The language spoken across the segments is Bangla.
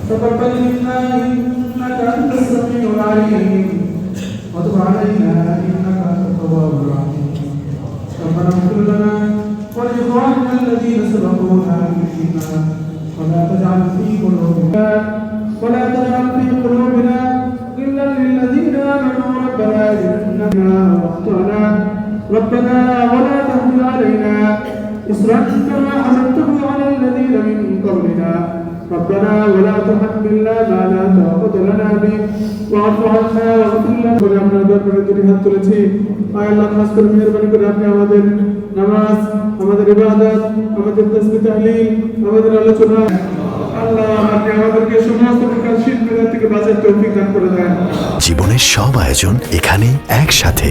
تقبل منا إنك أنت السميع العليم وتب علينا إنك أنت التواب الرحيم ربنا اغفر لنا ولإخواننا الذين سبقونا بالإيمان ولا تجعل في قلوبنا غلا للذين آمنوا ربنا إننا وأخطأنا ربنا ولا تحمل علينا إصرا كما حملته على الذين من قبلنا ربنا ولا تحملنا ما لا طاقة لنا به واعف عنا واغفر لنا করে আমরা দরবারে দুটি হাত তুলেছি আয় আল্লাহ খাস করে মেহেরবানি করে আপনি আমাদের নামাজ আমাদের ইবাদত আমাদের তাসবিহ তাহলিল আমাদের আলোচনা আল্লাহ আপনি আমাদেরকে সমস্ত প্রকার শিরক বিদআত থেকে বাঁচার তৌফিক দান করে দেন জীবনের সব আয়োজন এখানে একসাথে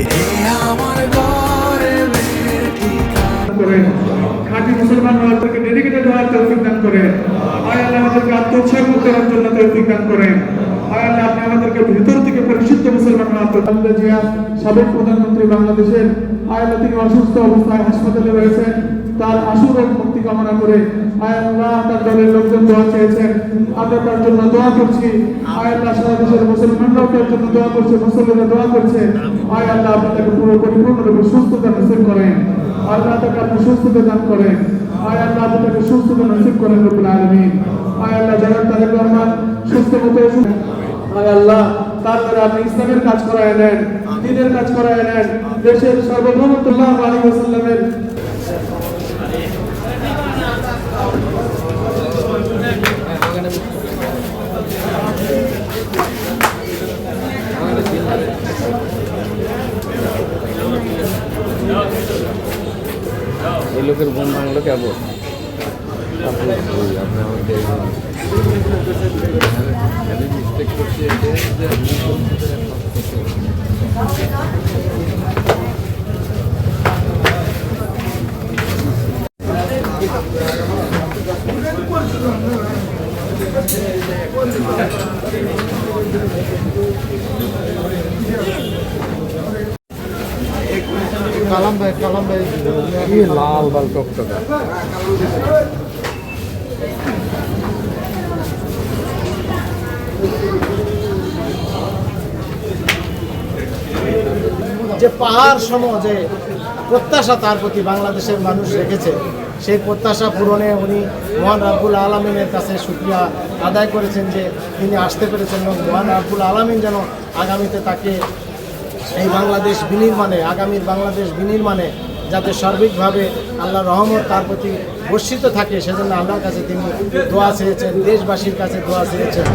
খাঁটি মুসলমান হওয়াকে ডেডিকেটেড হওয়ার তৌফিক দান করেন আয় আল্লাহ আমাদেরকে আত্মোৎসর্গ করার জন্য তৌফিক দান করেন আয় আল্লাহ আপনি আমাদেরকে ভিতর থেকে পরিশুদ্ধ মুসলমান হওয়ার তৌফিক জিয়া সাবেক প্রধানমন্ত্রী বাংলাদেশের আয় আল্লাহ তিনি অসুস্থ অবস্থায় হাসপাতালে রয়েছেন তার আশু রোগ মুক্তি কামনা করে আয় আল্লাহ তার দলের লোকজন দোয়া চেয়েছেন আমরা তার জন্য দোয়া করছি আয় আল্লাহ সারা দেশের মুসলমানরাও তার জন্য দোয়া করছে মুসলিমরা দোয়া করছে আয় আল্লাহ আপনি তাকে পুরো পরিপূর্ণরূপে সুস্থতা নসিব করেন আল্লাহ তাকে আপনি সুস্থতা দান করেন আয় আল্লাহ আপনি তাকে সুস্থতা নসিব করেন রব্বুল আলামিন আয় আল্লাহ যারা তারেক রহমান সুস্থ মতো আয় আল্লাহ তারপরে আপনি ইসলামের কাজ করায় নেন দ্বীনের কাজ করায় নেন দেশের সর্বভৌমত্ব সাল্লাল্লাহু আলাইহি ওয়াসাল্লামের এই লোকের বোন ভাঙলো কেবল মিস্টেক করছে কালাম ভাই কি লাল লাল টকটকা যে পাহাড় সম যে প্রত্যাশা তার প্রতি বাংলাদেশের মানুষ রেখেছে সেই প্রত্যাশা পূরণে উনি মহান রাব্বুল আলামিনের কাছে শুকরিয়া আদায় করেছেন যে তিনি আসতে পেরেছেন এবং মহান রাব্বুল আলামিন যেন আগামীতে তাকে এই বাংলাদেশ বিনির্মাণে আগামীর বাংলাদেশ বিনির্মাণে যাতে সার্বিকভাবে আল্লাহর রহমত তার প্রতি বর্ষিত থাকে সেজন্য আল্লাহর কাছে তিনি দোয়া চেয়েছেন দেশবাসীর কাছে দোয়া চেয়েছেন